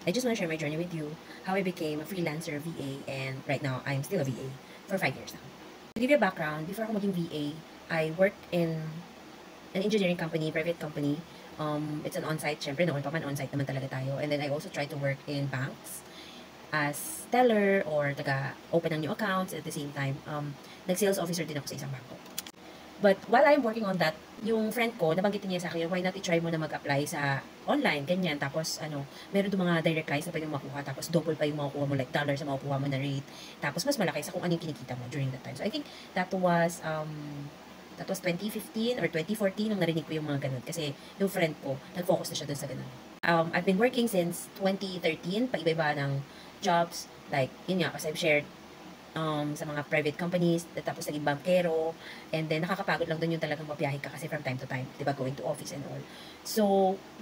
I just want to share my journey with you, how I became a freelancer VA, and right now, I'm still a VA for 5 years now. To give you a background, before ako maging VA, I worked in an engineering company, private company. It's an on-site, syempre noon pa man on-site naman talaga tayo. And then I also tried to work in banks as teller or taga-open ng new accounts at the same time. Nag-sales officer din ako sa isang bangko. But while I'm working on that, yung friend ko, nabanggit niya sa akin, why not i-try mo na mag-apply sa online, ganyan. Tapos, meron doon mga direct clients na pwedeng makuha. Tapos, double pa yung makukuha mo, like dollars na makukuha mo na rate. Tapos, mas malaki sa kung ano yung kinikita mo during that time. So, I think that was 2015 or 2014 nung narinig ko yung mga ganun. Kasi, yung friend ko, nag-focus na siya dun sa ganun. I've been working since 2013, pa-iba-iba ng jobs. Like, yun nga, as I've shared, sa mga private companies, tapos naging bankero, and then nakakapagod lang doon yung talagang mabiyahe ka kasi from time to time, di ba, going to office and all. So,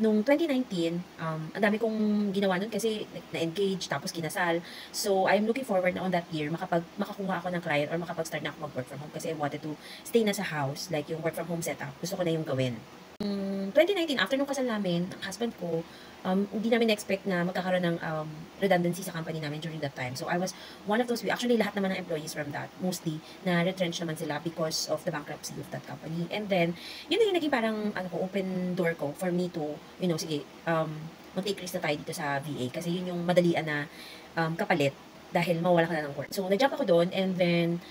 nung 2019, ang dami kong ginawa nun kasi na-engage, tapos kinasal. So, I'm looking forward na on that year, makakuha ako ng client or makapag-start na ako mag-work from home kasi I wanted to stay na sa house, like yung work from home setup, gusto ko na yung gawin. 2019, after nung kasal namin, ang husband ko, hindi namin na-expect na magkakaroon ng redundancy sa company namin during that time. So, I was one of those, actually, lahat naman ng employees from that, mostly, na retrench naman sila because of the bankruptcy of that company. And then, yun na yung naging parang, open door ko for me to, sige, mag-take risk na tayo dito sa VA. Kasi yun yung madalian na kapalit dahil mawala ka na ng work. So, nag-jump ako doon and then,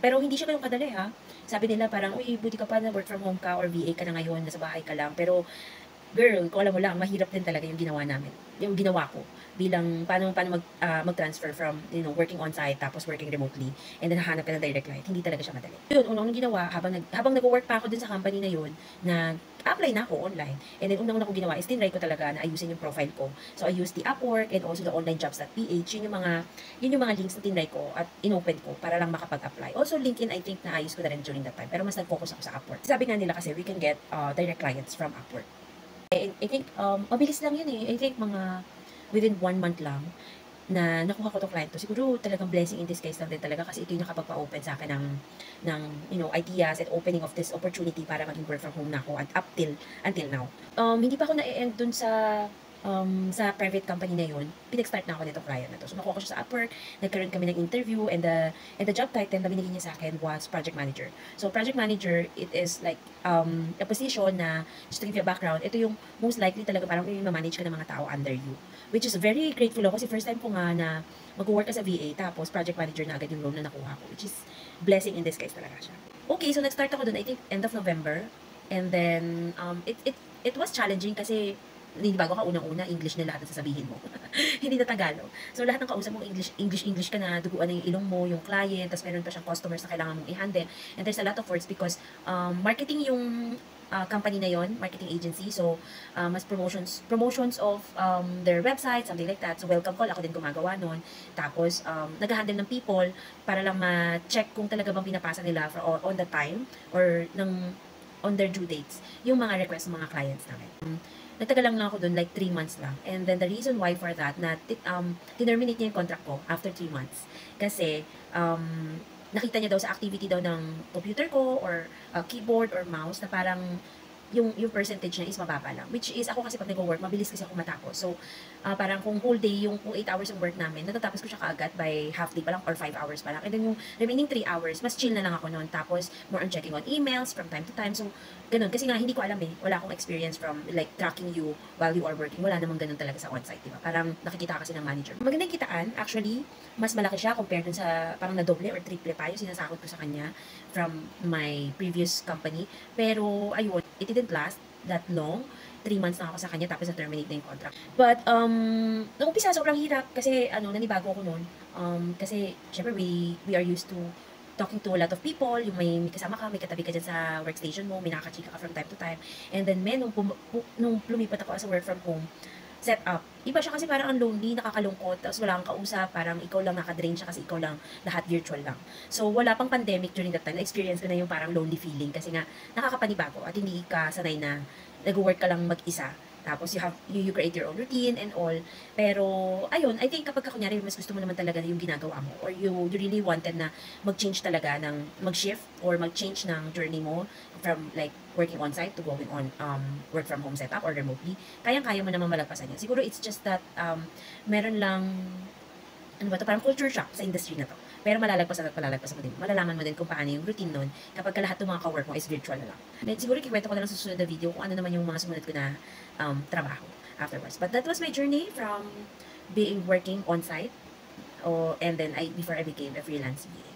pero hindi siya ganun kadali ha. Sabi nila parang, uy, buti ka pa na work from home ka or VA ka na ngayon, nasa bahay ka lang. Pero, girl, kung alam mo lang, mahirap din talaga yung ginawa namin. Yung ginawa ko bilang paano mag-transfer from, working on-site tapos working remotely and then hahanap ka ng direct client. Hindi talaga siya madali. Yun, unang ginawa, habang nag-work pa ako dun sa company na yun, na apply na ako online. And then, unang-una ko ginawa is tinry ko talaga na ayusin yung profile ko. So, I used the Upwork and also the onlinejobs.ph. Yun yung mga links na tinry ko at inopen ko para lang makapag-apply. Also, LinkedIn, I think na ayos ko na rin during that time. Pero mas nag-focus ako sa Upwork. Sabi nga nila kasi, we can get direct clients from Upwork. I think, mabilis lang yun eh. I think mga within 1 month lang na nakuha ko tong client to. Siguro talagang blessing in disguise lang din talaga kasi ito yung nakapagpa-open sa akin ng ideas and opening of this opportunity para maging work from home na ako at until now. Hindi pa ako na-end dun sa private company na yun, pinag-start na ako nitong client na to. So, nakuha ko siya sa Upwork, nagkaroon kami ng interview, and the job title na binigyan niya sa akin was project manager. So, project manager, it is like a position na, just to give you a background, ito yung most likely talaga parang i-manage ka ng mga tao under you. Which is very grateful ako kasi first time ko nga na mag-work as a VA, tapos project manager na agad yung role na nakuha ko, which is blessing in disguise talaga siya. Okay, so nag-start ako dun, I think, end of November. And then, it was challenging kasi hindi bago ka unang-una, English na lahat ang sasabihin mo. Hindi na Tagalog. So, lahat ng kausap mo, English ka na, duguan na yung ilong mo, yung client, tapos meron pa siyang customers na kailangan mong i-handle. And there's a lot of words because marketing yung company na yon, marketing agency. So, mas promotions of their website, something like that. So, welcome call, ako din gumagawa nun. Tapos, nag-handle ng people para lang ma-check kung talaga bang pinapasa nila on the time or on their due dates, yung mga request ng mga clients namin. Nagtagal lang ako doon, like 3 months lang. And then the reason why for that, na tinerminate niya yung contract ko after 3 months. Kasi, nakita niya daw sa activity daw ng computer ko or keyboard or mouse na parang yung percentage niya is mababa lang. Which is, ako kasi pag nag-work, mabilis kasi ako matapos. So, parang kung whole day, kung 8 hours yung work namin, natatapos ko siya kaagad by half day pa lang or 5 hours pa lang. And then yung remaining 3 hours, mas chill na lang ako noon. Tapos, more on checking on emails from time to time. So, ganun. Kasi nga, hindi ko alam eh. Wala akong experience from like tracking you while you are working. Wala namang ganun talaga sa on-site, diba? Parang nakikita kasi ng manager. Magandang kitaan, actually, mas malaki siya compared dun sa parang na doble or triple pa yung sinasakot ko sa kanya from my previous company. Pero, ayun, it didn't last that long. 3 months na ako sa kanya tapos na-terminate na yung contract. But, nung umpisa, sobrang hirap kasi, nanibago ako noon. Kasi, syempre, we are used to talking to a lot of people, yung may kasama ka, may katabi ka dyan sa workstation mo, may nakakachika ka from time to time. And then, nung lumipat ako as a work from home, set up. Iba siya kasi parang ang lonely, nakakalungkot, tapos wala kang kausap, parang ikaw lang nakadrain siya kasi ikaw lang, lahat virtual lang. So, wala pang pandemic during that time, na-experience ko na yung parang lonely feeling kasi nga, nakakapanibago at hindi ka sanay na nag-work ka lang mag-isa. Tapos, you create your own routine and all. Pero, ayun, I think kapag kunyari, mas gusto mo naman talaga yung ginagawa mo or you really wanted na mag-change talaga mag-shift or mag-change ng journey mo from like working on-site to going on work from home setup or remotely, kayang-kaya mo naman malagpasan yun. Siguro it's just that meron lang, ano ba to, parang culture shock sa industry na to. Pero malalagpasan at malalagpasan mo din. Malalaman mo din kung paano yung routine nun kapag lahat ng mga ka-work mo is virtual na lang. Then siguro kikwento ko na lang sa susunod na video kung ano naman yung mga sumunod ko na trabaho afterwards. But that was my journey from being working on-site and then before I became a freelance VA.